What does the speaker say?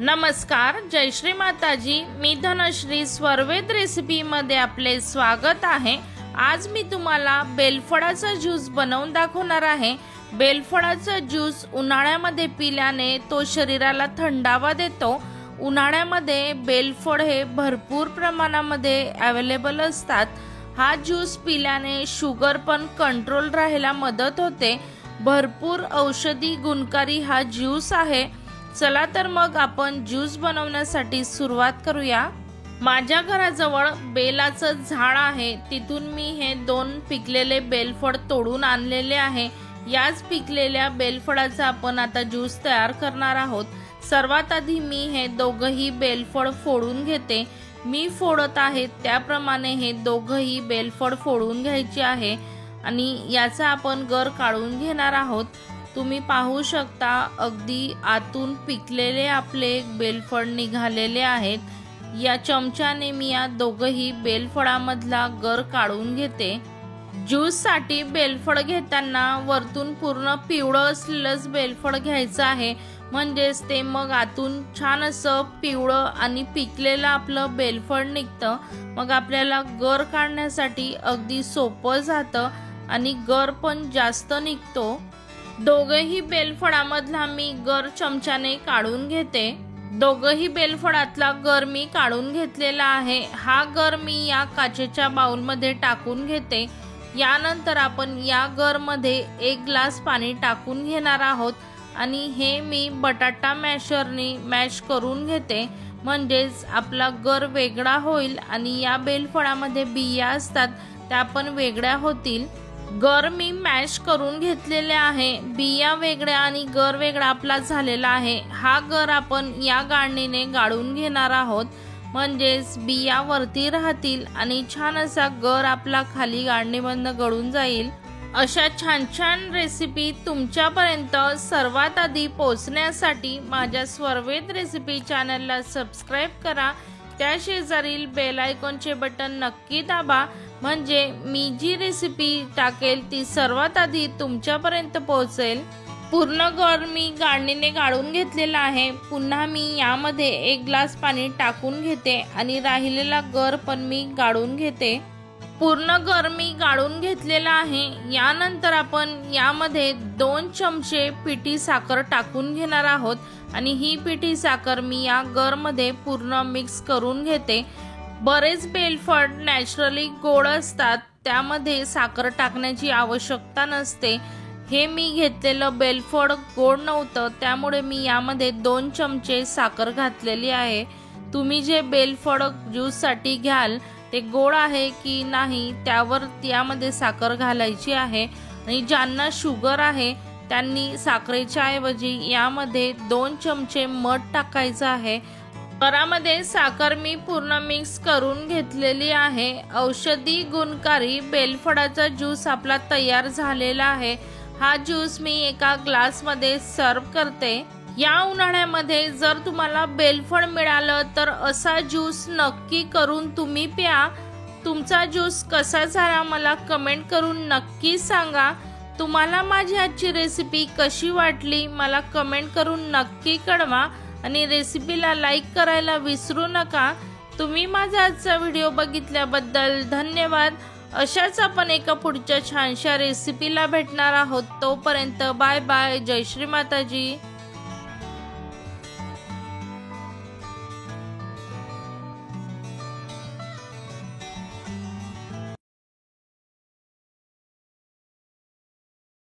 नमस्कार, जय श्री माताजी। मी धनश्री स्वर्वेद रेसिपी मध्ये आपले स्वागत आहे। आज मी तुम्हाला बेलफळाचा ज्यूस बनवून दाखवणार आहे। बेलफळाचा ज्यूस उन्हाळ्यामध्ये पिल्याने तो शरीराला थंडावा देतो। उन्हाळ्यामध्ये बेलफळ हे भरपूर प्रमाणामध्ये अवेलेबल असतात। हा ज्यूस पिल्याने शुगर पण कंट्रोल राहायला मदत होते। भरपूर औषधी गुणकारी हा ज्यूस आहे। चला तर मग आपण ज्यूस बनवण्यासाठी सुरुवात करूया। माझ्या घराजवळ बेलाचं झाड आहे, तिथून मी हे 2 पिकलेले बेलफळ तोडून आणलेले आहे। याच पिकलेल्या बेलफळाचा आपण आता ज्यूस तयार करणार आहोत। सर्वात आधी मी हे दोघही बेलफळ फोडून घेते। मी फोडत आहे त्याप्रमाणे हे दोघही बेलफळ फोडून घ्यायचे आहे आणि याचा आपण गर काढून घेणार आहोत। तुम्ही पाहू शकता अगदी आतून पिकलेले आपले बेलफळ निघालेले आहेत। या चमच्याने मी या दोघही बेलफळामधला गर काढून घेते। ज्यूस साठी बेलफळ घेताना वरतून पूर्ण पिवळं असलेलंच बेलफळ घ्यायचं आहे, म्हणजेच ते मग आतून छान असं पिवळं आणि पिकलेलं आपलं बेलफळ निघतं। मग आपल्याला गर काढण्यासाठी अगदी सोपं जातं आणि गर पण जास्त निघतो। दोघही बेलफळामधला मी गर चमच्याने काढून घेते। दोघही बेलफळातला गर मी काढून घेतलेला आहे। हा गर मी या काचेच्या बाउलमध्ये टाकून घेते। यानंतर आपण या गर मध्ये 1 ग्लास पाणी टाकून घेणार आहोत आणि हे मी बटाटा मॅशरने मॅश करून घेते, म्हणजेच आपला गर वेगळा होईल आणि या बेलफळामध्ये बिया असतात त्या पण वेगळ्या होतील। गर मी मॅश करून घेतलेले आहे। बिया वेगळ्या आणि गर वेगळा आपला झालेला आहे। हा गर आपण या गाळणीने गाळून घेणार आहोत, म्हणजेच बिया वरती राहतील आणि छान असा गर आपला खाली गाळणीमधून गळून जाईल। अशा छान छान रेसिपी तुमच्यापर्यंत सर्वात आधी पोहोचण्यासाठी माझ्या स्वर्वेद रेसिपी चॅनलला सबस्क्राईब करा। त्या शेजारील बेल आयकॉनचे बटन नक्की दाबा, म्हणजे मी जी रेसिपी टाकेल ती सर्वात आधी तुमच्यापर्यंत पोहोचेल। पूर्ण गर मी गाळणीने गाळून घेतलेला आहे। पुन्हा मी यामध्ये 1 ग्लास पाणी टाकून घेते आणि राहिलेला गर पण मी गाळून घेते। पूर्ण गर मी गाळून घेतलेला आहे। यानंतर आपण यामध्ये 2 चमचे पिठी साखर टाकून घेणार आहोत आणि ही पिठी साखर मी या गर मध्ये पूर्ण मिक्स करून घेते। बरेच बेलफळ नॅचरली गोड असतात, त्यामध्ये साखर टाकण्याची आवश्यकता नसते। हे मी घेतलेलं बेलफळ गोड नव्हतं, त्यामुळे मी यामध्ये 2 चमचे साखर घातलेली आहे। तुम्ही जे बेलफळ ज्यूस साठी घ्याल ते गोड आहे की नाही त्यावर यामध्ये साखर घालायची आहे। आणि ज्यांना शुगर आहे त्यांनी साखरेच्या ऐवजी यामध्ये 2 चमचे मध टाकायचं आहे। गरामध्ये साखर मी पूर्ण मिक्स करून घेतलेली आहे। औषधी गुणकारी बेलफळाचा ज्यूस आपला तयार झालेला आहे। हा ज्यूस मी एका ग्लास मध्ये सर्व करते। या उन्हाळ्यामध्ये जर तुम्हाला बेलफळ मिळालं तर असा ज्यूस नक्की करून तुम्ही प्या। तुमचा ज्यूस कसा झाला मला कमेंट करून नक्की सांगा। तुम्हाला माझी आजची रेसिपी कशी वाटली मला कमेंट करून नक्की कळवा आणि रेसिपीला लाईक करायला विसरू नका। तुम्ही माझा आजचा व्हिडिओ बघितल्याबद्दल धन्यवाद। अशाच आपण एका पुढच्या छानशा रेसिपीला भेटणार आहोत। तोपर्यंत बाय बाय, जय श्री माताजी।